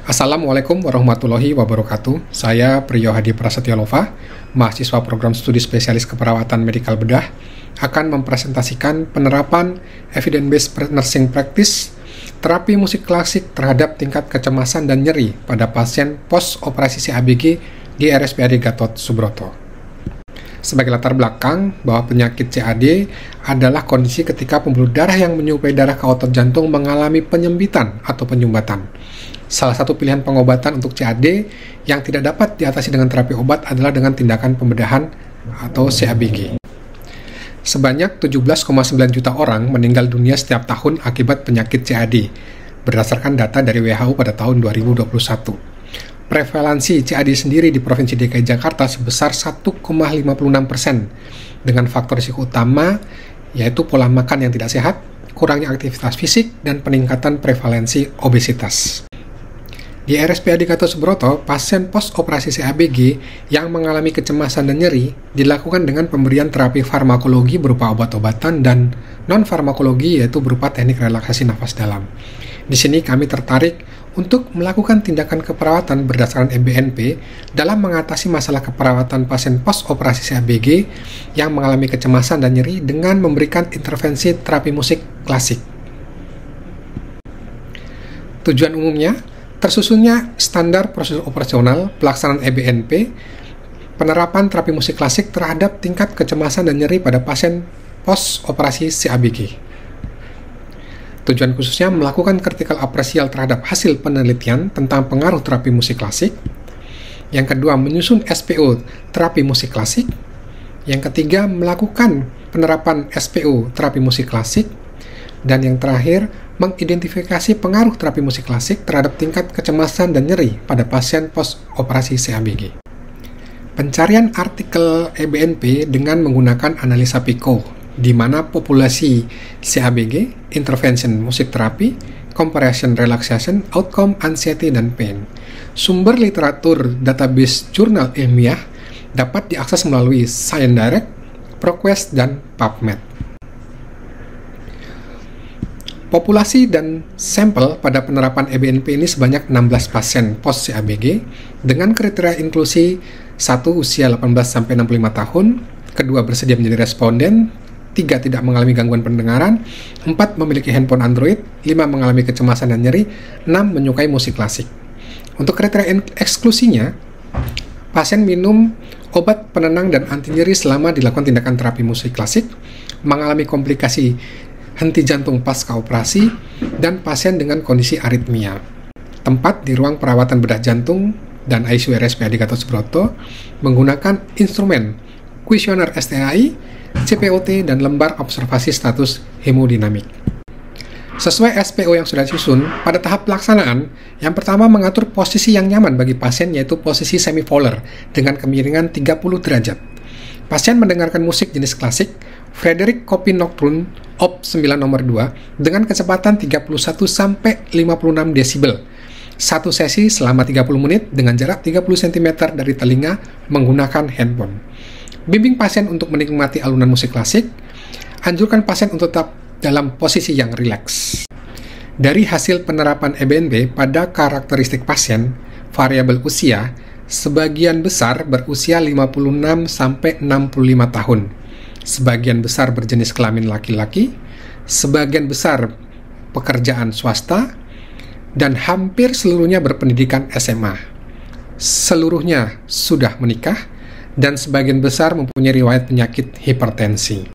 Assalamualaikum warahmatullahi wabarakatuh. Saya Priyo Hadi Prasetyalova, mahasiswa program studi spesialis keperawatan medikal bedah, akan mempresentasikan penerapan evidence-based nursing practice terapi musik klasik terhadap tingkat kecemasan dan nyeri pada pasien post-operasi CABG di RSPAD Gatot Subroto. Sebagai latar belakang, bahwa penyakit CAD adalah kondisi ketika pembuluh darah yang menyuplai darah ke otot jantung mengalami penyempitan atau penyumbatan. Salah satu pilihan pengobatan untuk CAD yang tidak dapat diatasi dengan terapi obat adalah dengan tindakan pembedahan atau CABG. Sebanyak 17,9 juta orang meninggal dunia setiap tahun akibat penyakit CAD, berdasarkan data dari WHO pada tahun 2021. Prevalensi CAD sendiri di Provinsi DKI Jakarta sebesar 1,56%, dengan faktor risiko utama yaitu pola makan yang tidak sehat, kurangnya aktivitas fisik, dan peningkatan prevalensi obesitas. Di RSPAD Gatot Subroto, pasien post-operasi CABG yang mengalami kecemasan dan nyeri dilakukan dengan pemberian terapi farmakologi berupa obat-obatan dan non-farmakologi yaitu berupa teknik relaksasi nafas dalam. Di sini kami tertarik untuk melakukan tindakan keperawatan berdasarkan EBNP dalam mengatasi masalah keperawatan pasien post-operasi CABG yang mengalami kecemasan dan nyeri dengan memberikan intervensi terapi musik klasik. Tujuan umumnya, tersusunnya standar prosedur operasional pelaksanaan EBNP, penerapan terapi musik klasik terhadap tingkat kecemasan dan nyeri pada pasien post-operasi CABG. Tujuan khususnya melakukan critical appraisal terhadap hasil penelitian tentang pengaruh terapi musik klasik. Yang kedua, menyusun SPO terapi musik klasik. Yang ketiga, melakukan penerapan SPO terapi musik klasik. Dan yang terakhir, mengidentifikasi pengaruh terapi musik klasik terhadap tingkat kecemasan dan nyeri pada pasien post-operasi CABG. Pencarian artikel EBNP dengan menggunakan analisa PICO, di mana populasi CABG, intervention musik terapi, compression relaxation, outcome anxiety dan pain. Sumber literatur database jurnal ilmiah dapat diakses melalui ScienceDirect, ProQuest, dan PubMed. Populasi dan sampel pada penerapan EBNP ini sebanyak 16 pasien post-CABG dengan kriteria inklusi 1. Usia 18-65 tahun, kedua bersedia menjadi responden, 3. Tidak mengalami gangguan pendengaran, 4. Memiliki handphone Android, 5. Mengalami kecemasan dan nyeri, 6. Menyukai musik klasik. Untuk kriteria eksklusinya, pasien minum obat penenang dan anti nyeri selama dilakukan tindakan terapi musik klasik, mengalami komplikasi henti jantung pasca operasi, dan pasien dengan kondisi aritmia. Tempat di ruang perawatan bedah jantung dan ICU RSPAD Gatot Subroto menggunakan instrumen kuesioner STAI, CPOT, dan lembar observasi status hemodinamik. Sesuai SPO yang sudah disusun, pada tahap pelaksanaan, yang pertama mengatur posisi yang nyaman bagi pasien yaitu posisi semipolar dengan kemiringan 30 derajat. Pasien mendengarkan musik jenis klasik, Frédéric Chopin Nocturne, Op. 9 nomor 2, dengan kecepatan 31-56 desibel. Satu sesi selama 30 menit dengan jarak 30 cm dari telinga menggunakan handphone. Bimbing pasien untuk menikmati alunan musik klasik. Anjurkan pasien untuk tetap dalam posisi yang rileks. Dari hasil penerapan EBNP pada karakteristik pasien, variabel usia, sebagian besar berusia 56-65 tahun. Sebagian besar berjenis kelamin laki-laki, sebagian besar pekerjaan swasta, dan hampir seluruhnya berpendidikan SMA. Seluruhnya sudah menikah, dan sebagian besar mempunyai riwayat penyakit hipertensi.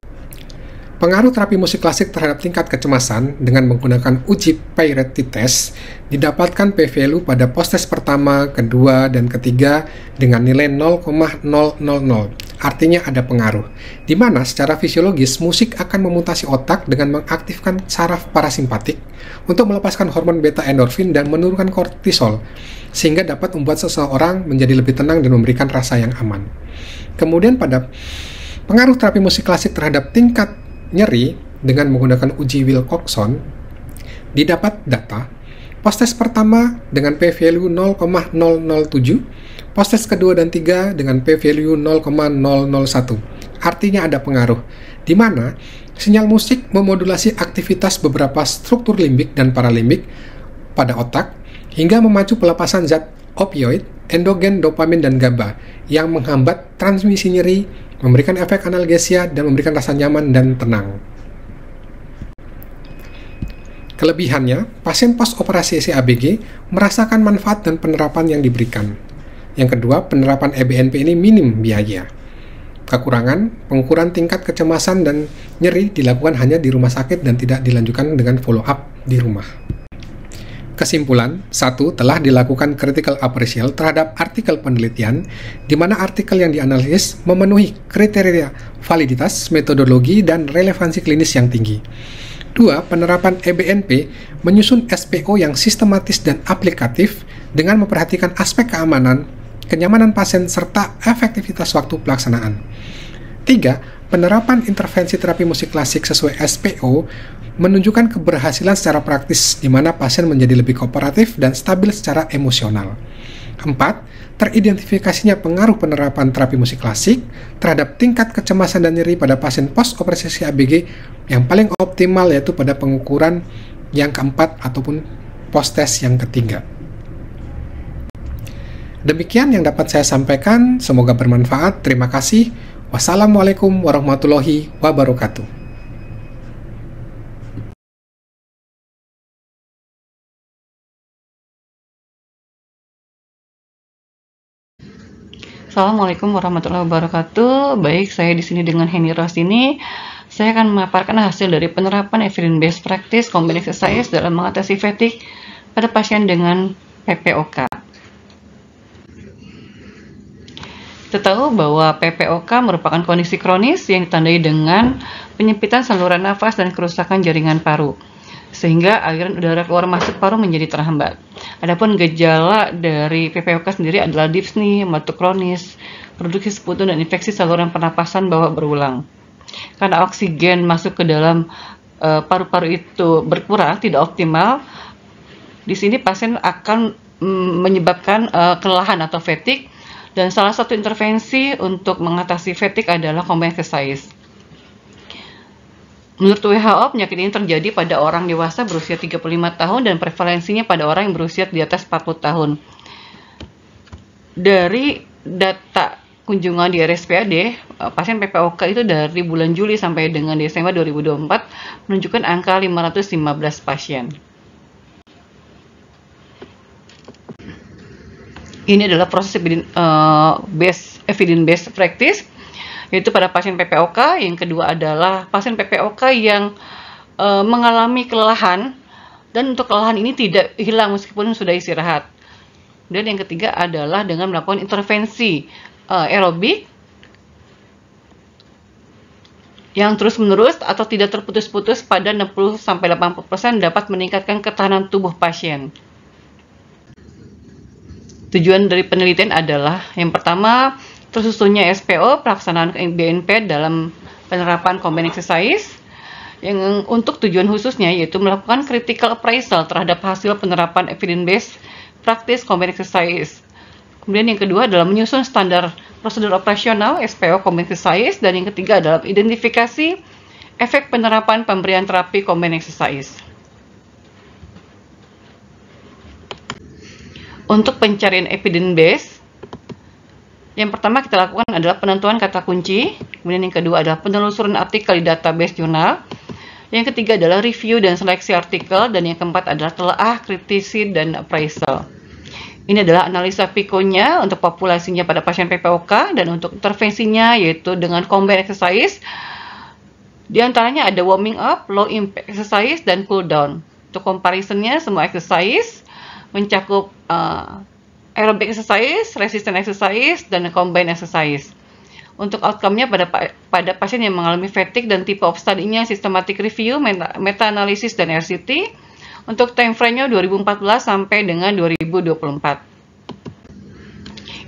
Pengaruh terapi musik klasik terhadap tingkat kecemasan dengan menggunakan uji Peyrette test didapatkan p-value pada post-test pertama, kedua, dan ketiga dengan nilai 0,000, artinya ada pengaruh, di mana secara fisiologis musik akan memutasi otak dengan mengaktifkan saraf parasimpatik untuk melepaskan hormon beta endorfin dan menurunkan kortisol, sehingga dapat membuat seseorang menjadi lebih tenang dan memberikan rasa yang aman. Kemudian pada pengaruh terapi musik klasik terhadap tingkat nyeri dengan menggunakan uji Wilcoxon, didapat data post-test pertama dengan p-value 0,007, post-test kedua dan tiga dengan p-value 0,001. Artinya ada pengaruh, di mana sinyal musik memodulasi aktivitas beberapa struktur limbik dan paralimbik pada otak hingga memacu pelepasan zat opioid, endogen, dopamin, dan GABA yang menghambat transmisi nyeri, memberikan efek analgesia, dan memberikan rasa nyaman dan tenang. Kelebihannya, pasien post-operasi CABG merasakan manfaat dan penerapan yang diberikan. Yang kedua, penerapan EBNP ini minim biaya. Kekurangan, pengukuran tingkat kecemasan dan nyeri dilakukan hanya di rumah sakit dan tidak dilanjutkan dengan follow-up di rumah. Kesimpulan, 1. Telah dilakukan critical appraisal terhadap artikel penelitian, di mana artikel yang dianalisis memenuhi kriteria validitas, metodologi, dan relevansi klinis yang tinggi. 2. Penerapan EBNP menyusun SPO yang sistematis dan aplikatif dengan memperhatikan aspek keamanan, kenyamanan pasien, serta efektivitas waktu pelaksanaan. 3. Penerapan intervensi terapi musik klasik sesuai SPO menunjukkan keberhasilan secara praktis di mana pasien menjadi lebih kooperatif dan stabil secara emosional. 4. Teridentifikasinya pengaruh penerapan terapi musik klasik terhadap tingkat kecemasan dan nyeri pada pasien post-operasi CABG yang paling optimal, yaitu pada pengukuran yang keempat ataupun post-test yang ketiga. Demikian yang dapat saya sampaikan, semoga bermanfaat. Terima kasih. Wassalamualaikum warahmatullahi wabarakatuh. Assalamualaikum warahmatullahi wabarakatuh. Baik, saya di sini dengan Heni Rosini. Saya akan memaparkan hasil dari penerapan evidence-based practice combined exercise dalam mengatasi fatigue pada pasien dengan PPOK. Kita tahu bahwa PPOK merupakan kondisi kronis yang ditandai dengan penyempitan saluran nafas dan kerusakan jaringan paru, sehingga aliran udara keluar masuk paru menjadi terhambat. Adapun gejala dari PPOK sendiri adalah dyspnea, batuk kronis, produksi sekutu, dan infeksi saluran pernapasan bawah berulang. Karena oksigen masuk ke dalam paru-paru itu berkurang, tidak optimal, di sini pasien akan menyebabkan kelelahan atau fatigue, dan salah satu intervensi untuk mengatasi fatigue adalah combined exercise. Menurut WHO, penyakit ini terjadi pada orang dewasa berusia 35 tahun dan prevalensinya pada orang yang berusia di atas 40 tahun. Dari data kunjungan di RSPAD, pasien PPOK itu dari bulan Juli sampai dengan Desember 2024 menunjukkan angka 515 pasien. Ini adalah proses evidence-based practice, yaitu pada pasien PPOK. Yang kedua adalah pasien PPOK yang mengalami kelelahan, dan untuk kelelahan ini tidak hilang meskipun sudah istirahat. Dan yang ketiga adalah dengan melakukan intervensi aerobik yang terus-menerus atau tidak terputus-putus pada 60-80% dapat meningkatkan ketahanan tubuh pasien. Tujuan dari penelitian adalah yang pertama, tersusunnya SPO pelaksanaan EBNP dalam penerapan combined exercise yang untuk tujuan khususnya yaitu melakukan critical appraisal terhadap hasil penerapan evidence-based practice combined exercise. Kemudian yang kedua adalah menyusun standar prosedur operasional SPO combined exercise, dan yang ketiga adalah identifikasi efek penerapan pemberian terapi combined exercise. Untuk pencarian evidence-based, yang pertama kita lakukan adalah penentuan kata kunci, kemudian yang kedua adalah penelusuran artikel di database jurnal, yang ketiga adalah review dan seleksi artikel, dan yang keempat adalah telaah, kritisi, dan appraisal. Ini adalah analisa PICO-nya untuk populasinya pada pasien PPOK, dan untuk intervensinya yaitu dengan combined exercise. Di antaranya ada warming up, low impact exercise, dan cool down. Untuk comparisonnya semua exercise mencakup aerobic exercise, resistant exercise, dan combined exercise. Untuk outcome-nya pada pasien yang mengalami fatigue dan tipe of study-nya systematic review, meta-analysis, dan RCT. Untuk time frame-nya 2014 sampai dengan 2024.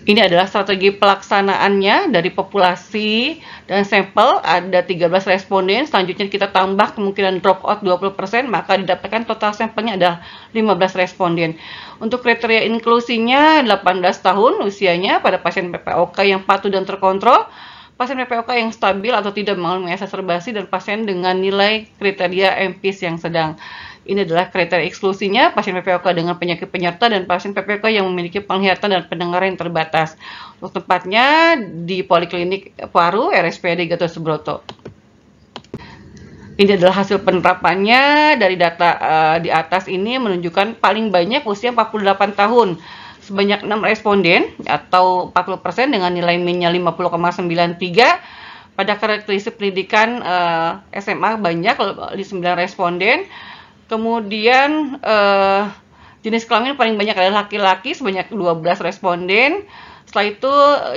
Ini adalah strategi pelaksanaannya dari populasi dan sampel. Ada 13 responden, selanjutnya kita tambah kemungkinan dropout 20%, maka didapatkan total sampelnya ada 15 responden. Untuk kriteria inklusinya 18 tahun usianya pada pasien PPOK yang patuh dan terkontrol, pasien PPOK yang stabil atau tidak mengalami exacerbasi, dan pasien dengan nilai kriteria MPIS yang sedang. Ini adalah kriteria eksklusinya, pasien PPOK dengan penyakit penyerta dan pasien PPOK yang memiliki penglihatan dan pendengaran yang terbatas. Untuk tempatnya di Poliklinik Paru RSPAD Gatot Subroto. Ini adalah hasil penerapannya. Dari data di atas ini menunjukkan paling banyak usia 48 tahun. Sebanyak 6 responden atau 40% dengan nilai min-nya 50,93. Pada karakteristik pendidikan SMA banyak di 9 responden. Kemudian jenis kelamin paling banyak adalah laki-laki sebanyak 12 responden. Setelah itu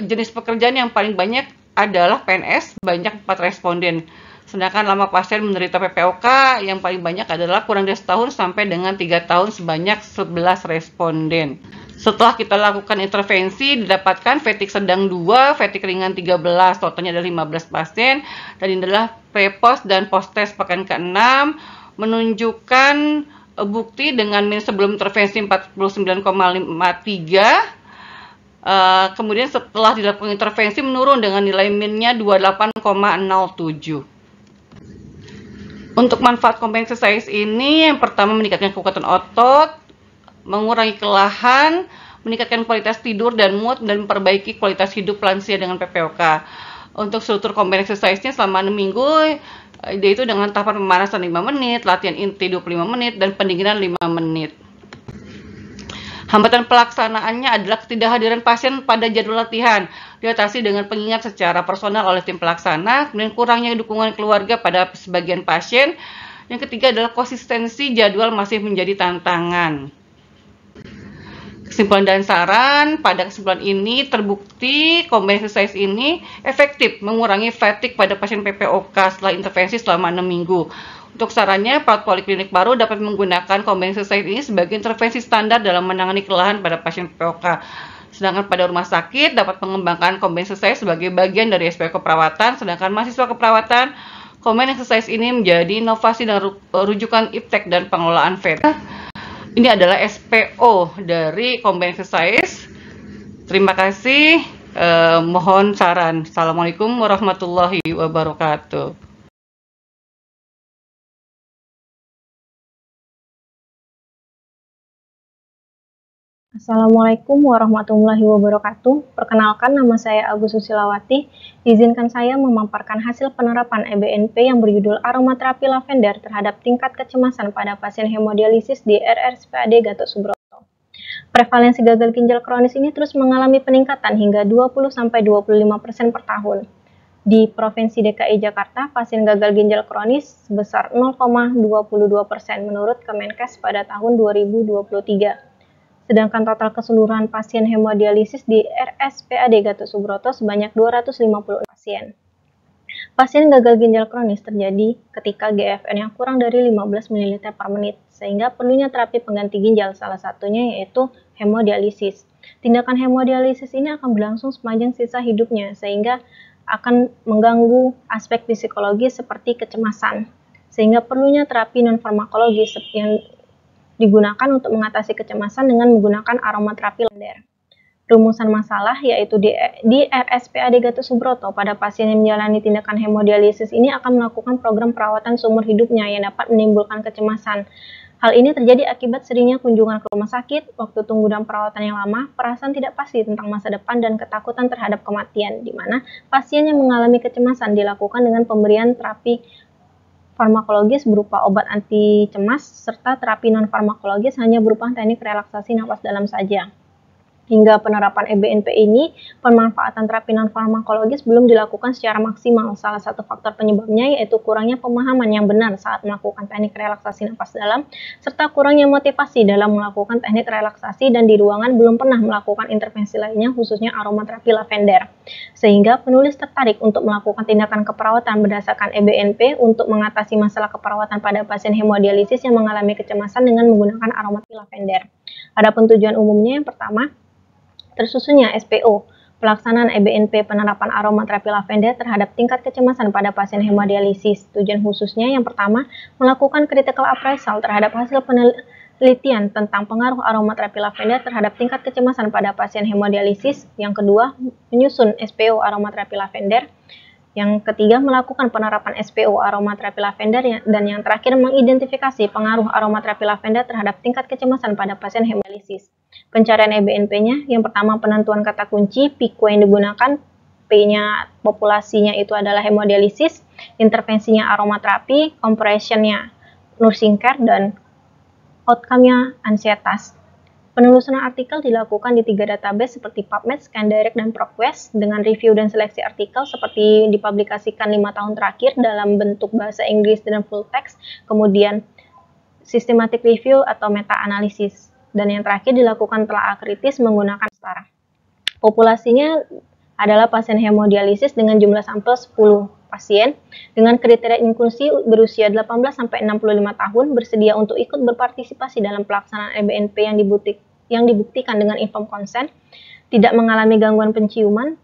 jenis pekerjaan yang paling banyak adalah PNS banyak 4 responden. Sedangkan lama pasien menderita PPOK yang paling banyak adalah kurang dari setahun sampai dengan 3 tahun sebanyak 11 responden. Setelah kita lakukan intervensi, didapatkan fatigue sedang 2, fatigue ringan 13, totalnya ada 15 pasien. Dan ini adalah pre-post dan post-test pekan ke-6, menunjukkan bukti dengan min sebelum intervensi 49,53. Kemudian setelah dilakukan intervensi menurun dengan nilai min-nya 28,07. Untuk manfaat combined exercise ini, yang pertama meningkatkan kekuatan otot, mengurangi kelelahan, meningkatkan kualitas tidur dan mood, dan memperbaiki kualitas hidup lansia dengan PPOK. Untuk struktur combined exercise-nya selama 6 minggu, yaitu dengan tahapan pemanasan 5 menit, latihan inti 25 menit, dan pendinginan 5 menit. Hambatan pelaksanaannya adalah ketidakhadiran pasien pada jadwal latihan, diatasi dengan pengingat secara personal oleh tim pelaksana, kemudian kurangnya dukungan keluarga pada sebagian pasien. Yang ketiga adalah konsistensi jadwal masih menjadi tantangan. Kesimpulan dan saran, pada kesimpulan ini terbukti combined exercise ini efektif mengurangi fatigue pada pasien PPOK setelah intervensi selama 6 minggu. Untuk sarannya, perawat Poliklinik Paru dapat menggunakan combined exercise ini sebagai intervensi standar dalam menangani kelelahan pada pasien PPOK. Sedangkan pada rumah sakit dapat mengembangkan combined exercise sebagai bagian dari SPO keperawatan, sedangkan mahasiswa keperawatan, combined exercise ini menjadi inovasi dan rujukan iptek dan pengelolaan fatigue. Ini adalah SPO dari combined exercise. Terima kasih. Mohon saran. Assalamualaikum warahmatullahi wabarakatuh. Assalamualaikum warahmatullahi wabarakatuh. Perkenalkan, nama saya Agus Susilawati. Izinkan saya memaparkan hasil penerapan EBNP yang berjudul aromaterapi lavender terhadap tingkat kecemasan pada pasien hemodialisis di RSPAD Gatot Subroto. Prevalensi gagal ginjal kronis ini terus mengalami peningkatan hingga 20-25% per tahun. Di Provinsi DKI Jakarta, pasien gagal ginjal kronis sebesar 0,22% menurut Kemenkes pada tahun 2023. Sedangkan total keseluruhan pasien hemodialisis di RSPAD Gatot Subroto sebanyak 250 pasien. Pasien gagal ginjal kronis terjadi ketika GFR yang kurang dari 15 ml per menit, sehingga perlunya terapi pengganti ginjal, salah satunya yaitu hemodialisis. Tindakan hemodialisis ini akan berlangsung sepanjang sisa hidupnya, sehingga akan mengganggu aspek psikologis seperti kecemasan, sehingga perlunya terapi non-farmakologis yang digunakan untuk mengatasi kecemasan dengan menggunakan aromaterapi lavender. Rumusan masalah yaitu di RSPAD Gatot Subroto pada pasien yang menjalani tindakan hemodialisis ini akan melakukan program perawatan seumur hidupnya yang dapat menimbulkan kecemasan. Hal ini terjadi akibat seringnya kunjungan ke rumah sakit, waktu tunggu dan perawatan yang lama, perasaan tidak pasti tentang masa depan, dan ketakutan terhadap kematian, di mana pasien yang mengalami kecemasan dilakukan dengan pemberian terapi farmakologis berupa obat anti cemas, serta terapi non-farmakologis hanya berupa teknik relaksasi napas dalam saja. Hingga penerapan EBNP ini, pemanfaatan terapi non-farmakologis belum dilakukan secara maksimal. Salah satu faktor penyebabnya yaitu kurangnya pemahaman yang benar saat melakukan teknik relaksasi napas dalam, serta kurangnya motivasi dalam melakukan teknik relaksasi, dan di ruangan belum pernah melakukan intervensi lainnya, khususnya aromaterapi lavender. Sehingga penulis tertarik untuk melakukan tindakan keperawatan berdasarkan EBNP untuk mengatasi masalah keperawatan pada pasien hemodialisis yang mengalami kecemasan dengan menggunakan aromaterapi lavender. Adapun tujuan umumnya, yang pertama, tersusunnya SPO, pelaksanaan EBNP penerapan aromaterapi lavender terhadap tingkat kecemasan pada pasien hemodialisis. Tujuan khususnya yang pertama, melakukan critical appraisal terhadap hasil penelitian tentang pengaruh aromaterapi lavender terhadap tingkat kecemasan pada pasien hemodialisis. Yang kedua, menyusun SPO aromaterapi lavender. Yang ketiga, melakukan penerapan SPO aromaterapi lavender, dan yang terakhir mengidentifikasi pengaruh aromaterapi lavender terhadap tingkat kecemasan pada pasien hemodialisis. Pencarian EBNP-nya, yang pertama penentuan kata kunci, PICO yang digunakan, P-nya populasinya itu adalah hemodialisis, intervensinya aromaterapi, compressionnya nursing care, dan outcome-nya ansietas. Penelusuran artikel dilakukan di 3 database seperti PubMed, ScanDirect, dan ProgQuest dengan review dan seleksi artikel seperti dipublikasikan 5 tahun terakhir dalam bentuk bahasa Inggris dan full text, kemudian systematic review atau meta-analisis, dan yang terakhir dilakukan telaah kritis menggunakan setara. Populasinya adalah pasien hemodialisis dengan jumlah sampel 10 pasien dengan kriteria inklusi berusia 18-65 tahun, bersedia untuk ikut berpartisipasi dalam pelaksanaan EBNP yang dibuktikan dengan informed consent, tidak mengalami gangguan penciuman,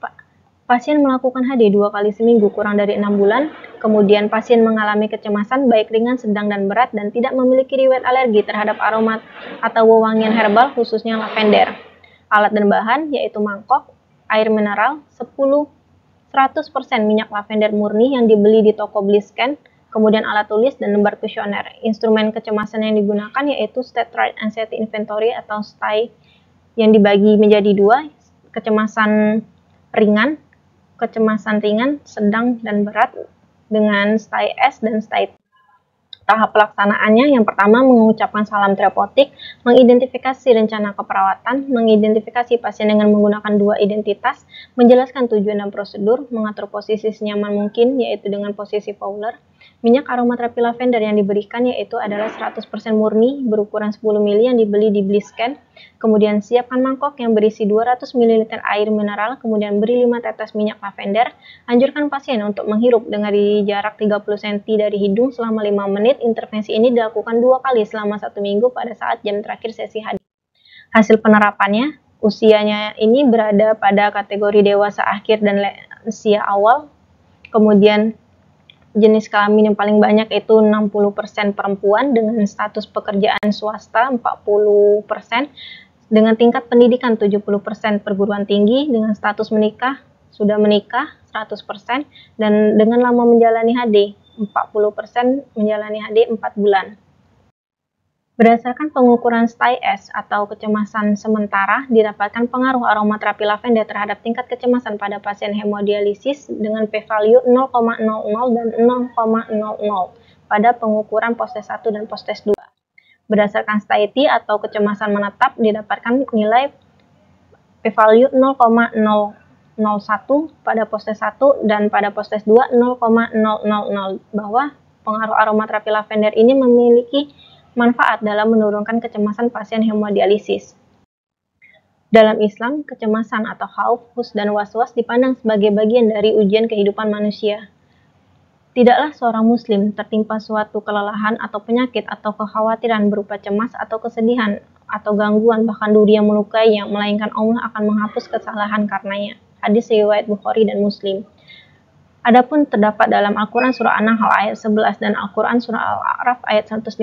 pasien melakukan HD 2 kali seminggu kurang dari 6 bulan, kemudian pasien mengalami kecemasan baik ringan, sedang, dan berat, dan tidak memiliki riwayat alergi terhadap aroma atau wewangian herbal khususnya lavender. Alat dan bahan yaitu mangkok, air mineral, 100% minyak lavender murni yang dibeli di toko Bliscan, kemudian alat tulis dan lembar kuesioner. Instrumen kecemasan yang digunakan yaitu State Rate Anxiety Inventory atau STAI yang dibagi menjadi 2, kecemasan ringan, sedang, dan berat dengan STAI S dan STAI T. Tahap pelaksanaannya yang pertama mengucapkan salam terapeutik, mengidentifikasi rencana keperawatan, mengidentifikasi pasien dengan menggunakan 2 identitas, menjelaskan tujuan dan prosedur, mengatur posisi senyaman mungkin yaitu dengan posisi Fowler. Minyak aromaterapi lavender yang diberikan yaitu adalah 100% murni berukuran 10 ml yang dibeli di Bliscan. Kemudian siapkan mangkok yang berisi 200 ml air mineral, kemudian beri 5 tetes minyak lavender. Anjurkan pasien untuk menghirup dengan jarak 30 cm dari hidung selama 5 menit. Intervensi ini dilakukan 2 kali selama 1 minggu pada saat jam terakhir sesi HD. Hasil penerapannya, usianya ini berada pada kategori dewasa akhir dan lansia awal. Kemudian jenis kelamin yang paling banyak itu 60% perempuan dengan status pekerjaan swasta 40%, dengan tingkat pendidikan 70% perguruan tinggi, dengan status sudah menikah 100%, dan dengan lama menjalani HD 40% menjalani HD 4 bulan. Berdasarkan pengukuran STAI S atau kecemasan sementara, didapatkan pengaruh aromaterapi lavender terhadap tingkat kecemasan pada pasien hemodialisis dengan p-value 0,00 dan 0,00 pada pengukuran postes 1 dan postes 2. Berdasarkan STAI T atau kecemasan menetap, didapatkan nilai p-value 0,001 pada postes 1 dan pada postes 2 0,000, bahwa pengaruh aromaterapi lavender ini memiliki manfaat dalam menurunkan kecemasan pasien hemodialisis. Dalam Islam, kecemasan atau khauf, hus, dan was-was dipandang sebagai bagian dari ujian kehidupan manusia. Tidaklah seorang muslim tertimpa suatu kelelahan atau penyakit atau kekhawatiran berupa cemas atau kesedihan atau gangguan bahkan duri yang melukainya, melainkan Allah akan menghapus kesalahan karenanya. Hadis riwayat Bukhari dan Muslim. Adapun terdapat dalam Al-Quran Surah An-Nahl ayat 11 dan Al-Quran Surah Al-A'raf ayat 157,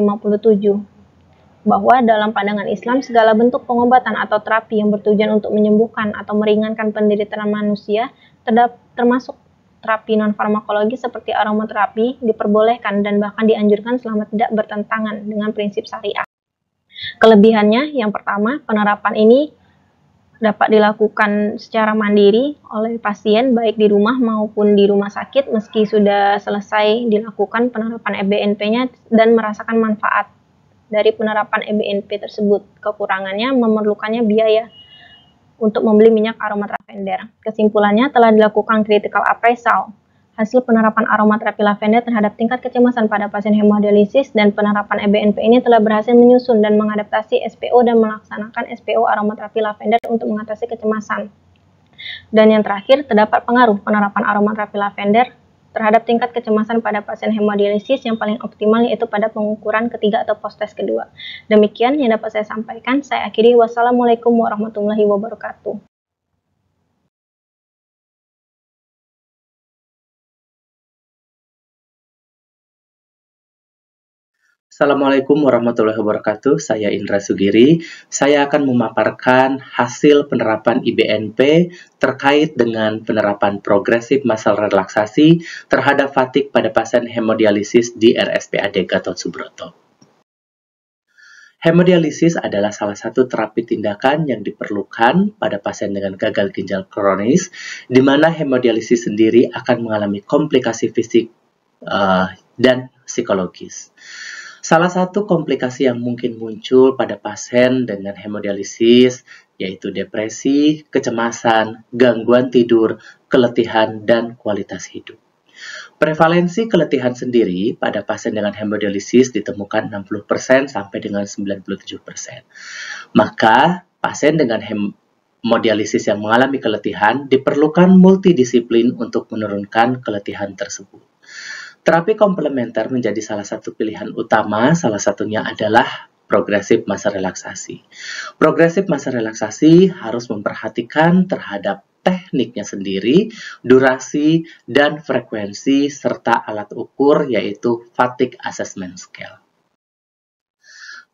bahwa dalam pandangan Islam segala bentuk pengobatan atau terapi yang bertujuan untuk menyembuhkan atau meringankan penderitaan manusia, termasuk terapi non-farmakologi seperti aromaterapi, diperbolehkan dan bahkan dianjurkan selama tidak bertentangan dengan prinsip syariah. Kelebihannya, yang pertama, penerapan ini dapat dilakukan secara mandiri oleh pasien baik di rumah maupun di rumah sakit meski sudah selesai dilakukan penerapan EBNP-nya dan merasakan manfaat dari penerapan EBNP tersebut. Kekurangannya memerlukannya biaya untuk membeli minyak aromaterapi lavender. Kesimpulannya, telah dilakukan critical appraisal hasil penerapan aromaterapi lavender terhadap tingkat kecemasan pada pasien hemodialisis, dan penerapan EBNP ini telah berhasil menyusun dan mengadaptasi SPO dan melaksanakan SPO aromaterapi lavender untuk mengatasi kecemasan. Dan yang terakhir, terdapat pengaruh penerapan aromaterapi lavender terhadap tingkat kecemasan pada pasien hemodialisis yang paling optimal yaitu pada pengukuran ketiga atau postes kedua. Demikian yang dapat saya sampaikan. Saya akhiri. Wassalamualaikum warahmatullahi wabarakatuh. Assalamualaikum warahmatullahi wabarakatuh. Saya Indra Sugiri. Saya akan memaparkan hasil penerapan IBNP terkait dengan penerapan progresif muscle relaksasi terhadap fatigue pada pasien hemodialisis di RSPAD Gatot Subroto. Hemodialisis adalah salah satu terapi tindakan yang diperlukan pada pasien dengan gagal ginjal kronis, di mana hemodialisis sendiri akan mengalami komplikasi fisik dan psikologis. Salah satu komplikasi yang mungkin muncul pada pasien dengan hemodialisis yaitu depresi, kecemasan, gangguan tidur, keletihan, dan kualitas hidup. Prevalensi keletihan sendiri pada pasien dengan hemodialisis ditemukan 60% sampai dengan 97%. Maka, pasien dengan hemodialisis yang mengalami keletihan diperlukan multidisiplin untuk menurunkan keletihan tersebut. Terapi komplementer menjadi salah satu pilihan utama, salah satunya adalah progresif muscle relaksasi. Progresif muscle relaksasi harus memperhatikan terhadap tekniknya sendiri, durasi, dan frekuensi, serta alat ukur yaitu Fatigue Assessment Scale.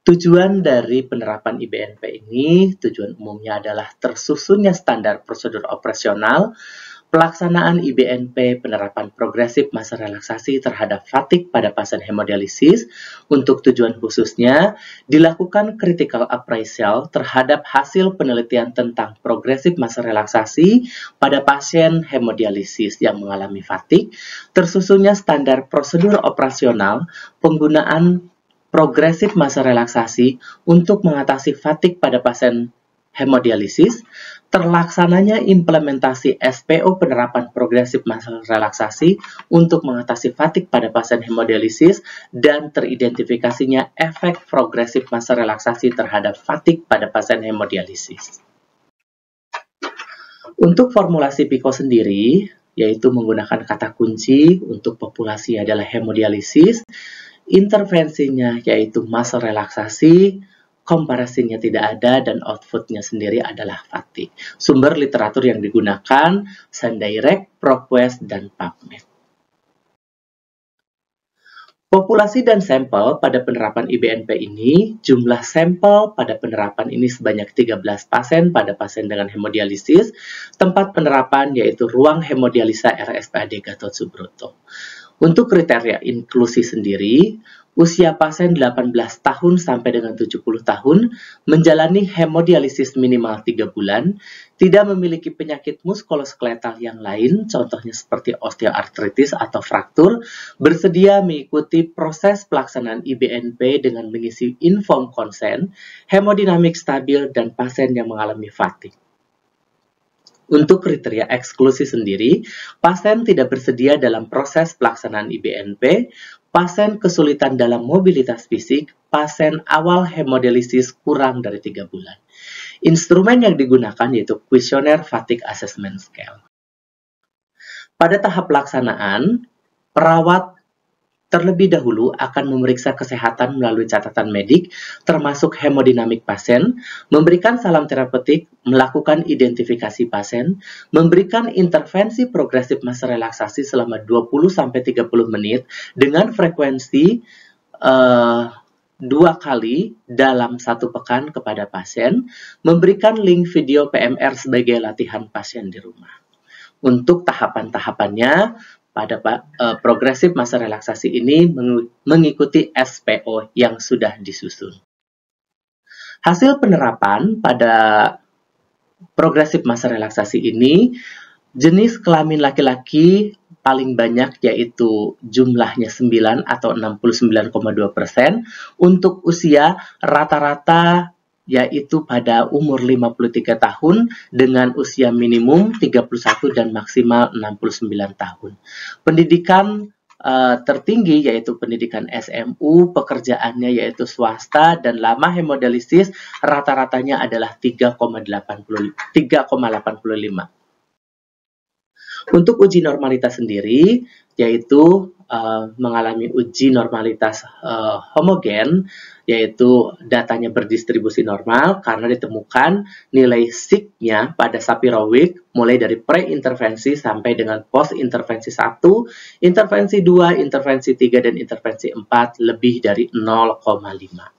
Tujuan dari penerapan IBNP ini, tujuan umumnya adalah tersusunnya standar prosedur operasional, pelaksanaan IBNP penerapan progresif muscle relaksasi terhadap fatigue pada pasien hemodialisis. Untuk tujuan khususnya, dilakukan critical appraisal terhadap hasil penelitian tentang progresif muscle relaksasi pada pasien hemodialisis yang mengalami fatigue, tersusunnya standar prosedur operasional penggunaan progresif muscle relaksasi untuk mengatasi fatigue pada pasien hemodialisis, terlaksananya implementasi SPO penerapan progresif muscle relaksasi untuk mengatasi fatigue pada pasien hemodialisis, dan teridentifikasinya efek progresif muscle relaksasi terhadap fatigue pada pasien hemodialisis. Untuk formulasi PICO sendiri, yaitu menggunakan kata kunci untuk populasi adalah hemodialisis, intervensinya yaitu muscle relaksasi, komparasinya tidak ada, dan outputnya sendiri adalah fatigue. Sumber literatur yang digunakan, ScienDirect, ProQuest, dan PubMed. Populasi dan sampel pada penerapan IBNP ini, jumlah sampel pada penerapan ini sebanyak 13 pasien pada pasien dengan hemodialisis, tempat penerapan yaitu ruang hemodialisa RSPAD Gatot Subroto. Untuk kriteria inklusi sendiri, usia pasien 18 tahun sampai dengan 70 tahun, menjalani hemodialisis minimal 3 bulan, tidak memiliki penyakit muskuloskeletal yang lain, contohnya seperti osteoartritis atau fraktur, bersedia mengikuti proses pelaksanaan IBNP dengan mengisi informed consent, hemodinamik stabil, dan pasien yang mengalami fatigue. Untuk kriteria eksklusi sendiri, pasien tidak bersedia dalam proses pelaksanaan IBNP, pasien kesulitan dalam mobilitas fisik, pasien awal hemodialisis kurang dari 3 bulan. Instrumen yang digunakan yaitu Questionnaire Fatigue Assessment Scale. Pada tahap pelaksanaan, perawat terlebih dahulu akan memeriksa kesehatan melalui catatan medik, termasuk hemodinamik pasien, memberikan salam terapeutik, melakukan identifikasi pasien, memberikan intervensi progresif muscle relaksasi selama 20-30 menit dengan frekuensi 2 kali dalam 1 pekan kepada pasien, memberikan link video PMR sebagai latihan pasien di rumah. Untuk tahapan-tahapannya, pada progresif muscle relaksasi ini mengikuti SPO yang sudah disusun. Hasil penerapan pada progresif muscle relaksasi ini, jenis kelamin laki-laki paling banyak yaitu jumlahnya 9 atau 69,2%, untuk usia rata-rata yaitu pada umur 53 tahun dengan usia minimum 31 dan maksimal 69 tahun. Pendidikan tertinggi yaitu pendidikan SMU, pekerjaannya yaitu swasta, dan lama hemodialisis rata-ratanya adalah 3,85. Untuk uji normalitas sendiri, yaitu mengalami uji normalitas homogen, yaitu datanya berdistribusi normal karena ditemukan nilai sig-nya pada Shapiro-Wilk mulai dari pre-intervensi sampai dengan post-intervensi 1, intervensi 2, intervensi 3, dan intervensi 4 lebih dari 0,5.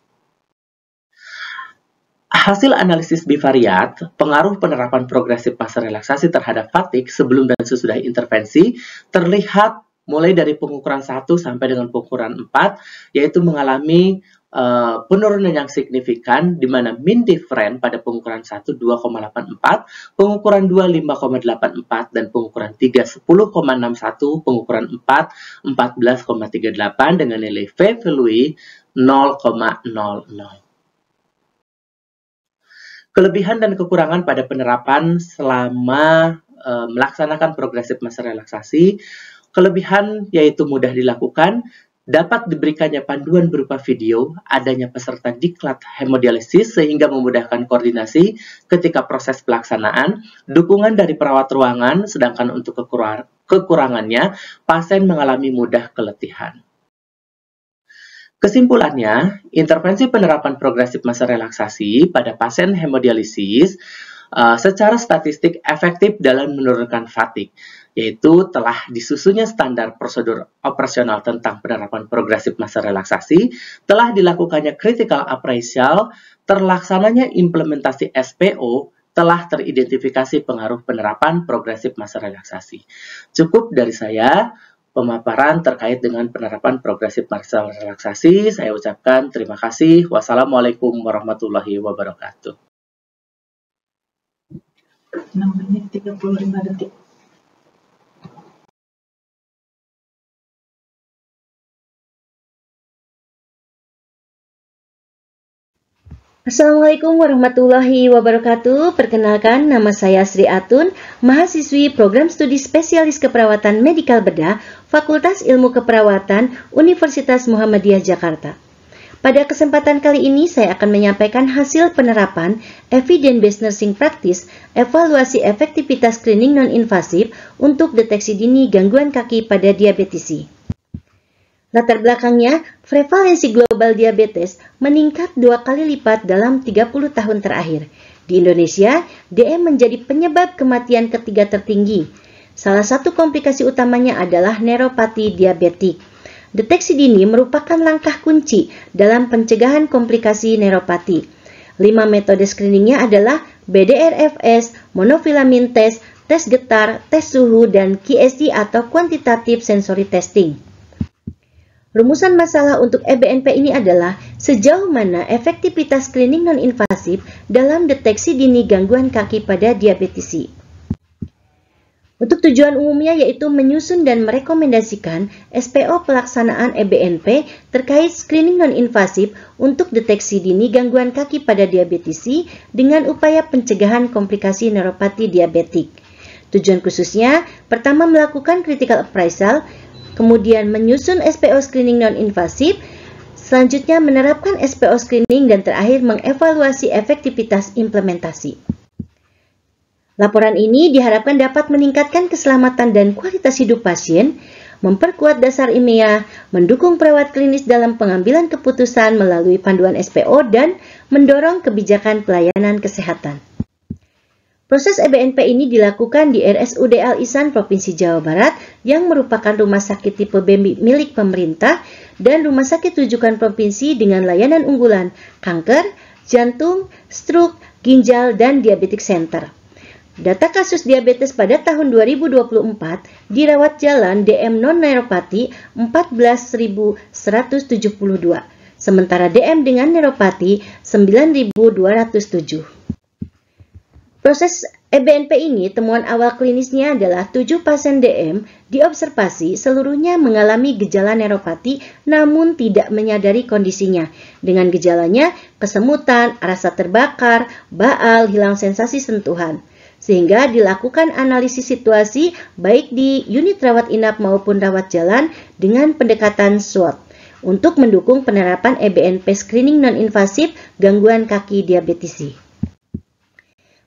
Hasil analisis bivariat, pengaruh penerapan progresif masa relaksasi terhadap fatigue sebelum dan sesudah intervensi terlihat mulai dari pengukuran 1 sampai dengan pengukuran 4, yaitu mengalami penurunan yang signifikan di mana mean difference pada pengukuran 1 2,84, pengukuran 2 5,84, dan pengukuran 3 10,61, pengukuran 4 14,38 dengan nilai V-value 0,00. Kelebihan dan kekurangan pada penerapan selama melaksanakan progresif masa relaksasi. Kelebihan yaitu mudah dilakukan, dapat diberikannya panduan berupa video, adanya peserta diklat hemodialisis sehingga memudahkan koordinasi ketika proses pelaksanaan, dukungan dari perawat ruangan, sedangkan untuk kekurangannya, pasien mengalami mudah keletihan. Kesimpulannya, intervensi penerapan progresif masa relaksasi pada pasien hemodialisis secara statistik efektif dalam menurunkan fatigue, yaitu telah disusunnya standar prosedur operasional tentang penerapan progresif masa relaksasi, telah dilakukannya critical appraisal, terlaksananya implementasi SPO, telah teridentifikasi pengaruh penerapan progresif masa relaksasi. Cukup dari saya pemaparan terkait dengan penerapan progresif masa relaksasi. Saya ucapkan terima kasih. Wassalamualaikum warahmatullahi wabarakatuh. 6 menit 35 detik. Assalamualaikum warahmatullahi wabarakatuh. Perkenalkan, nama saya Sri Atun, mahasiswi Program Studi Spesialis Keperawatan Medikal Bedah, Fakultas Ilmu Keperawatan, Universitas Muhammadiyah Jakarta. Pada kesempatan kali ini, saya akan menyampaikan hasil penerapan Evidence-Based Nursing Practice, evaluasi efektivitas screening non-invasif untuk deteksi dini gangguan kaki pada diabetisi. Latar belakangnya, prevalensi global diabetes meningkat 2 kali lipat dalam 30 tahun terakhir. Di Indonesia, DM menjadi penyebab kematian ketiga tertinggi. Salah satu komplikasi utamanya adalah neuropati diabetik. Deteksi dini merupakan langkah kunci dalam pencegahan komplikasi neuropati. 5 metode screeningnya adalah BDRFS, monofilamin test, tes getar, tes suhu, dan QST atau Quantitative Sensory Testing. Rumusan masalah untuk EBNP ini adalah sejauh mana efektivitas screening non-invasif dalam deteksi dini gangguan kaki pada diabetisi. Untuk tujuan umumnya yaitu menyusun dan merekomendasikan SPO pelaksanaan EBNP terkait screening non-invasif untuk deteksi dini gangguan kaki pada diabetisi dengan upaya pencegahan komplikasi neuropati diabetik. Tujuan khususnya, pertama melakukan critical appraisal, kemudian menyusun SPO screening non-invasif, selanjutnya menerapkan SPO screening, dan terakhir mengevaluasi efektivitas implementasi. Laporan ini diharapkan dapat meningkatkan keselamatan dan kualitas hidup pasien, memperkuat dasar ilmiah, mendukung perawat klinis dalam pengambilan keputusan melalui panduan SPO, dan mendorong kebijakan pelayanan kesehatan. Proses EBNP ini dilakukan di RSUD Al Ihsan Provinsi Jawa Barat yang merupakan rumah sakit tipe B milik pemerintah dan rumah sakit rujukan provinsi dengan layanan unggulan kanker, jantung, stroke, ginjal, dan diabetes center. Data kasus diabetes pada tahun 2024 dirawat jalan DM non-neuropati 14.172, sementara DM dengan neuropati 9.207. Proses EBNP ini, temuan awal klinisnya adalah 7 pasien DM diobservasi seluruhnya mengalami gejala neuropati namun tidak menyadari kondisinya. Dengan gejalanya, kesemutan, rasa terbakar, baal, hilang sensasi sentuhan. Sehingga dilakukan analisis situasi baik di unit rawat inap maupun rawat jalan dengan pendekatan SWOT untuk mendukung penerapan EBNP screening non-invasif gangguan kaki diabetisi.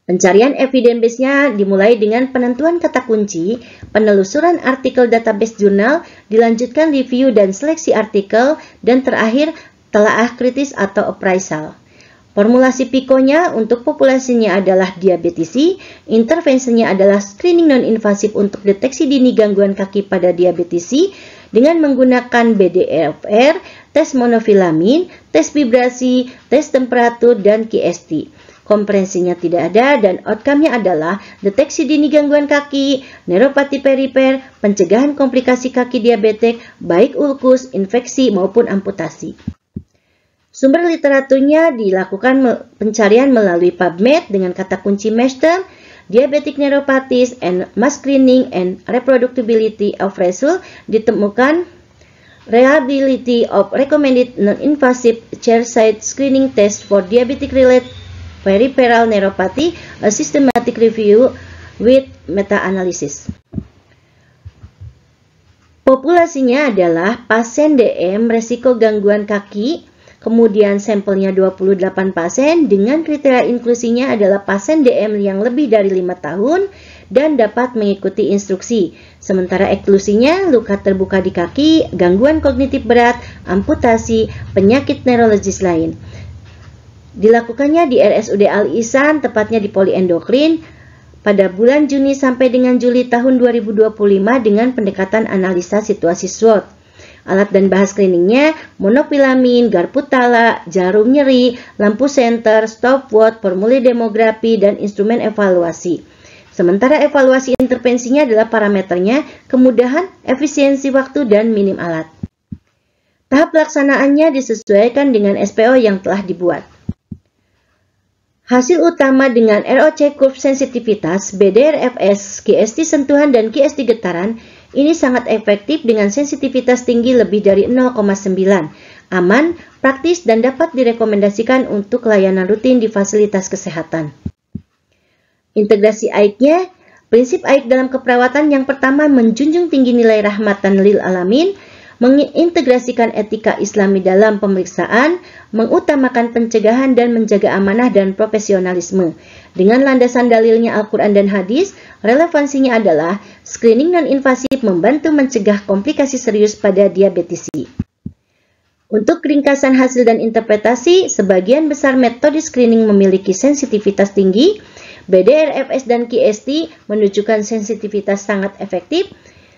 Pencarian evidence base-nya dimulai dengan penentuan kata kunci, penelusuran artikel database jurnal, dilanjutkan review dan seleksi artikel, dan terakhir telaah kritis atau appraisal. Formulasi PICO-nya untuk populasinya adalah diabetisi, intervensinya adalah screening non-invasif untuk deteksi dini gangguan kaki pada diabetisi dengan menggunakan BDRFR, tes monofilamin, tes vibrasi, tes temperatur, dan QST. Komprehensinya tidak ada dan outcome-nya adalah deteksi dini gangguan kaki, neuropati perifer, pencegahan komplikasi kaki diabetik, baik ulkus, infeksi, maupun amputasi. Sumber literaturnya dilakukan pencarian melalui PubMed dengan kata kunci MASH term, diabetic neuropathies and mass screening and reproducibility of result, ditemukan reliability of recommended non-invasive chairside screening test for diabetic related peripheral neuropathy, a systematic review with meta-analysis. Populasinya adalah pasien DM resiko gangguan kaki, kemudian sampelnya 28 pasien dengan kriteria inklusinya adalah pasien DM yang lebih dari 5 tahun dan dapat mengikuti instruksi. Sementara eksklusinya luka terbuka di kaki, gangguan kognitif berat, amputasi, penyakit neurologis lain. Dilakukannya di RSUD Al Ihsan, tepatnya di poliendokrin, pada bulan Juni sampai dengan Juli tahun 2025 dengan pendekatan analisa situasi SWOT. Alat dan bahan screeningnya monofilamin, garputala, jarum nyeri, lampu senter, stopwatch, formulir demografi, dan instrumen evaluasi. Sementara evaluasi intervensinya adalah parameternya, kemudahan, efisiensi waktu, dan minim alat. Tahap pelaksanaannya disesuaikan dengan SPO yang telah dibuat. Hasil utama dengan ROC curve sensitivitas, BDRFS, QST sentuhan, dan QST getaran ini sangat efektif dengan sensitivitas tinggi lebih dari 0,9, aman, praktis, dan dapat direkomendasikan untuk layanan rutin di fasilitas kesehatan. Integrasi AIK-nya, prinsip AIK dalam keperawatan yang pertama menjunjung tinggi nilai rahmatan lil alamin, mengintegrasikan etika Islami dalam pemeriksaan, mengutamakan pencegahan dan menjaga amanah dan profesionalisme. Dengan landasan dalilnya Al-Quran dan Hadis, relevansinya adalah screening non-invasif membantu mencegah komplikasi serius pada diabetisi. Untuk ringkasan hasil dan interpretasi, sebagian besar metode screening memiliki sensitivitas tinggi, BDRFS dan QST menunjukkan sensitivitas sangat efektif,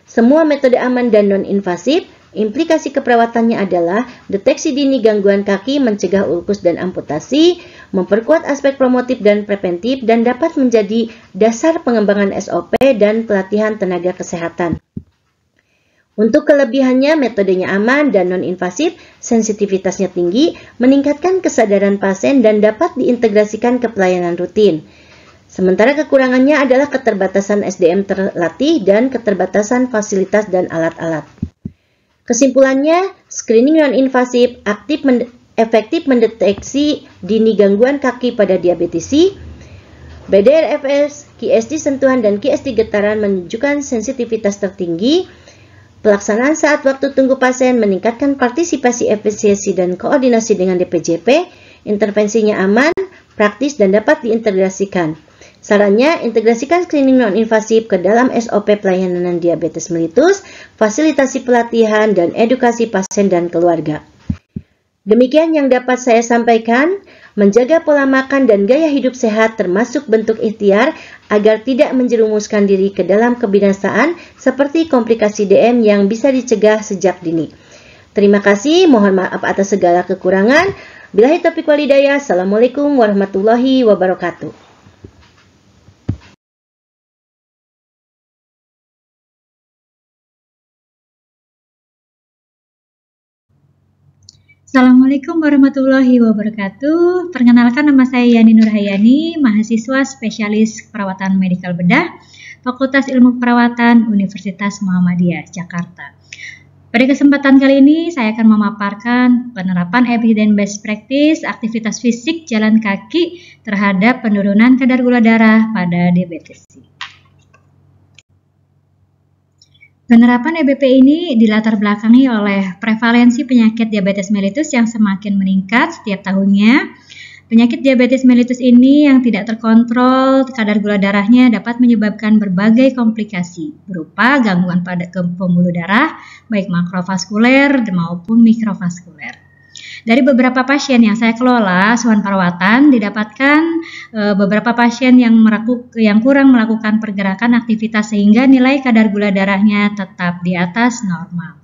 semua metode aman dan non-invasif. Implikasi keperawatannya adalah deteksi dini gangguan kaki, mencegah ulkus dan amputasi, memperkuat aspek promotif dan preventif, dan dapat menjadi dasar pengembangan SOP dan pelatihan tenaga kesehatan. Untuk kelebihannya, metodenya aman dan non-invasif, sensitivitasnya tinggi, meningkatkan kesadaran pasien, dan dapat diintegrasikan ke pelayanan rutin. Sementara kekurangannya adalah keterbatasan SDM terlatih dan keterbatasan fasilitas dan alat-alat. Kesimpulannya, screening non-invasif efektif mendeteksi dini gangguan kaki pada diabetisi. BDRFS, QST sentuhan, dan QST getaran menunjukkan sensitivitas tertinggi. Pelaksanaan saat waktu tunggu pasien meningkatkan partisipasi efisiensi dan koordinasi dengan DPJP. Intervensinya aman, praktis, dan dapat diintegrasikan. Sarannya, integrasikan screening non-invasif ke dalam SOP pelayanan diabetes mellitus, fasilitasi pelatihan, dan edukasi pasien dan keluarga. Demikian yang dapat saya sampaikan, menjaga pola makan dan gaya hidup sehat termasuk bentuk ikhtiar agar tidak menjerumuskan diri ke dalam kebinasaan seperti komplikasi DM yang bisa dicegah sejak dini. Terima kasih, mohon maaf atas segala kekurangan. Billahi taufiq wal hidayah. Assalamualaikum warahmatullahi wabarakatuh. Assalamualaikum warahmatullahi wabarakatuh. Perkenalkan, nama saya Yani Nurhayani, mahasiswa spesialis perawatan medikal bedah, Fakultas Ilmu Keperawatan Universitas Muhammadiyah, Jakarta. Pada kesempatan kali ini, saya akan memaparkan penerapan evidence based practice aktivitas fisik jalan kaki terhadap penurunan kadar gula darah pada diabetes. Penerapan EBP ini dilatar belakangi oleh prevalensi penyakit diabetes mellitus yang semakin meningkat setiap tahunnya, Penyakit diabetes mellitus ini yang tidak terkontrol kadar gula darahnya dapat menyebabkan berbagai komplikasi berupa gangguan pada pembuluh darah baik makrovaskuler maupun mikrovaskuler. Dari beberapa pasien yang saya kelola asuhan perawatan didapatkan beberapa pasien yang kurang melakukan pergerakan aktivitas sehingga nilai kadar gula darahnya tetap di atas normal.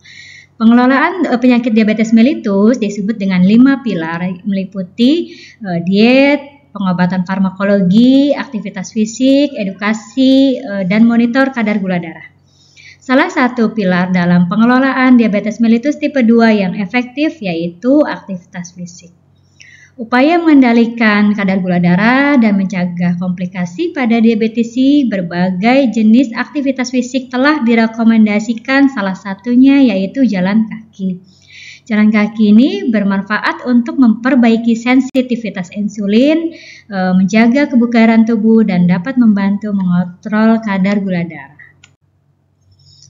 Pengelolaan penyakit diabetes mellitus disebut dengan 5 pilar, meliputi diet, pengobatan farmakologi, aktivitas fisik, edukasi, dan monitor kadar gula darah. Salah satu pilar dalam pengelolaan diabetes mellitus tipe 2 yang efektif yaitu aktivitas fisik. Upaya mengendalikan kadar gula darah dan mencegah komplikasi pada diabetes, berbagai jenis aktivitas fisik telah direkomendasikan, salah satunya yaitu jalan kaki. Jalan kaki ini bermanfaat untuk memperbaiki sensitivitas insulin, menjaga kebugaran tubuh, dan dapat membantu mengontrol kadar gula darah.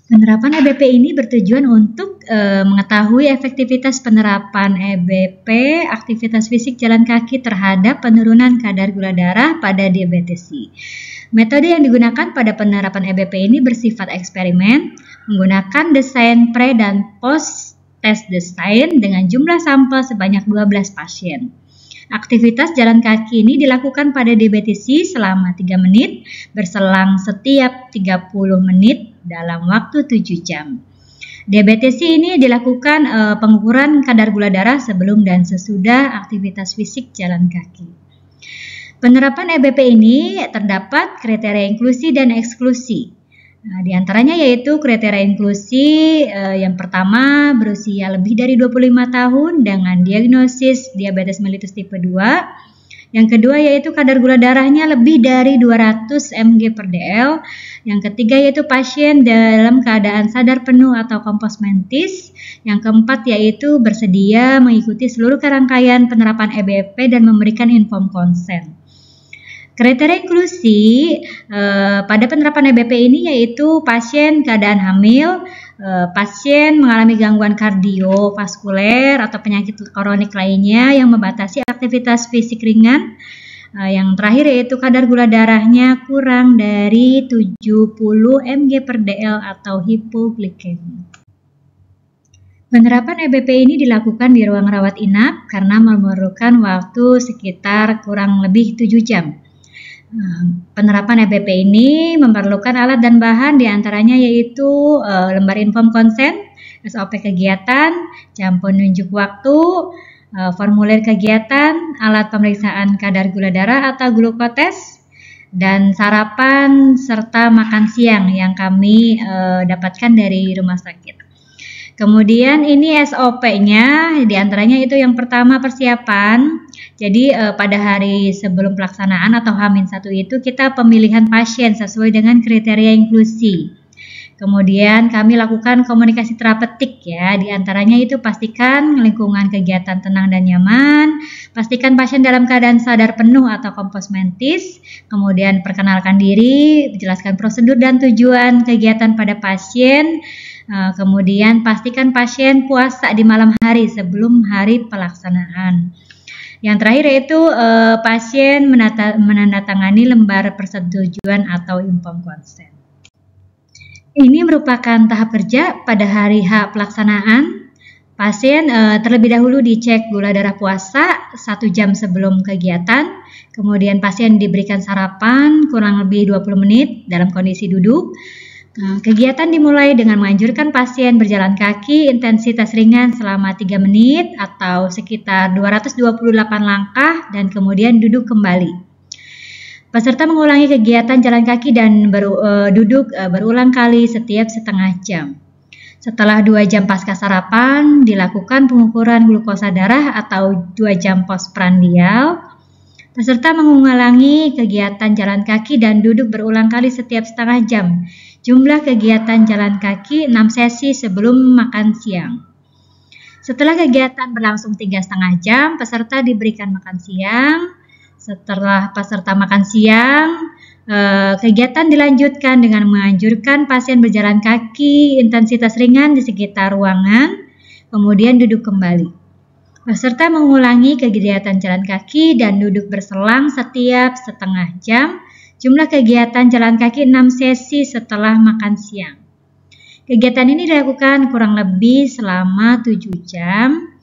Penerapan EBP ini bertujuan untuk mengetahui efektivitas penerapan EBP aktivitas fisik jalan kaki terhadap penurunan kadar gula darah pada diabetes. Metode yang digunakan pada penerapan EBP ini bersifat eksperimen, menggunakan desain pre dan post test desain dengan jumlah sampel sebanyak 12 pasien. Aktivitas jalan kaki ini dilakukan pada diabetes selama 3 menit, berselang setiap 30 menit dalam waktu 7 jam. Diabetes ini dilakukan pengukuran kadar gula darah sebelum dan sesudah aktivitas fisik jalan kaki. Penerapan EBP ini terdapat kriteria inklusi dan eksklusi. Nah, di antaranya yaitu kriteria inklusi yang pertama berusia lebih dari 25 tahun dengan diagnosis diabetes mellitus tipe 2. Yang kedua yaitu kadar gula darahnya lebih dari 200 mg/dl. Yang ketiga yaitu pasien dalam keadaan sadar penuh atau komposmentis. Yang keempat yaitu bersedia mengikuti seluruh rangkaian penerapan EBP dan memberikan informed consent. Kriteria inklusi pada penerapan EBP ini yaitu pasien keadaan hamil, pasien mengalami gangguan kardiovaskuler atau penyakit kronik lainnya yang membatasi aktivitas fisik ringan. Yang terakhir yaitu kadar gula darahnya kurang dari 70 mg/dl atau hipoglikemi. Penerapan EBP ini dilakukan di ruang rawat inap karena memerlukan waktu sekitar kurang lebih 7 jam. Penerapan EBP ini memerlukan alat dan bahan diantaranya yaitu lembar inform consent, SOP kegiatan, jam penunjuk waktu, formulir kegiatan, alat pemeriksaan kadar gula darah atau glukotes, dan sarapan serta makan siang yang kami dapatkan dari rumah sakit. Kemudian ini SOP-nya diantaranya itu yang pertama persiapan. Jadi pada hari sebelum pelaksanaan atau H-1 itu kita pemilihan pasien sesuai dengan kriteria inklusi. Kemudian kami lakukan komunikasi terapeutik ya, diantaranya itu pastikan lingkungan kegiatan tenang dan nyaman, pastikan pasien dalam keadaan sadar penuh atau komposmentis, kemudian perkenalkan diri, jelaskan prosedur dan tujuan kegiatan pada pasien, kemudian pastikan pasien puasa di malam hari sebelum hari pelaksanaan. Yang terakhir yaitu pasien menandatangani lembar persetujuan atau informed consent. Ini merupakan tahap kerja pada hari H pelaksanaan. Pasien terlebih dahulu dicek gula darah puasa 1 jam sebelum kegiatan. Kemudian pasien diberikan sarapan kurang lebih 20 menit dalam kondisi duduk. Kegiatan dimulai dengan menganjurkan pasien berjalan kaki intensitas ringan selama 3 menit atau sekitar 228 langkah dan kemudian duduk kembali. Peserta mengulangi kegiatan jalan kaki dan duduk berulang kali setiap setengah jam. Setelah 2 jam pasca sarapan, dilakukan pengukuran glukosa darah atau 2 jam postprandial. Peserta mengulangi kegiatan jalan kaki dan duduk berulang kali setiap setengah jam. Jumlah kegiatan jalan kaki 6 sesi sebelum makan siang. Setelah kegiatan berlangsung 3,5 jam, peserta diberikan makan siang. Setelah peserta makan siang, kegiatan dilanjutkan dengan menganjurkan pasien berjalan kaki intensitas ringan di sekitar ruangan, kemudian duduk kembali. Peserta mengulangi kegiatan jalan kaki dan duduk berselang setiap setengah jam. Jumlah kegiatan jalan kaki 6 sesi setelah makan siang. Kegiatan ini dilakukan kurang lebih selama 7 jam.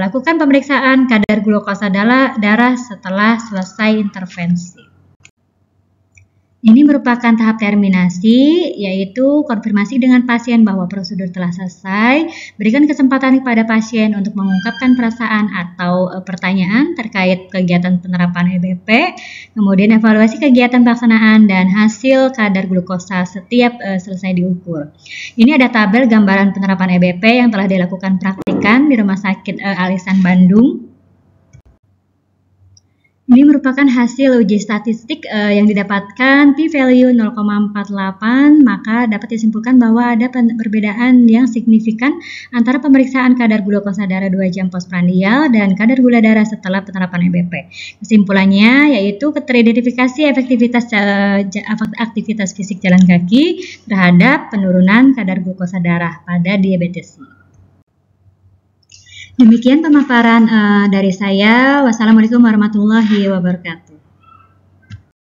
Lakukan pemeriksaan kadar glukosa darah setelah selesai intervensi. Ini merupakan tahap terminasi, yaitu konfirmasi dengan pasien bahwa prosedur telah selesai. Berikan kesempatan kepada pasien untuk mengungkapkan perasaan atau pertanyaan terkait kegiatan penerapan EBP, kemudian evaluasi kegiatan pelaksanaan dan hasil kadar glukosa setiap selesai diukur. Ini ada tabel gambaran penerapan EBP yang telah dilakukan praktikan di Rumah Sakit Al-Ihsan Bandung. Ini merupakan hasil uji statistik yang didapatkan p-value 0,48, maka dapat disimpulkan bahwa ada perbedaan yang signifikan antara pemeriksaan kadar glukosa darah 2 jam postprandial dan kadar gula darah setelah penerapan EBP. Kesimpulannya yaitu teridentifikasi aktivitas fisik jalan kaki terhadap penurunan kadar glukosa darah pada diabetes. Demikian pemaparan dari saya. Wassalamualaikum warahmatullahi wabarakatuh.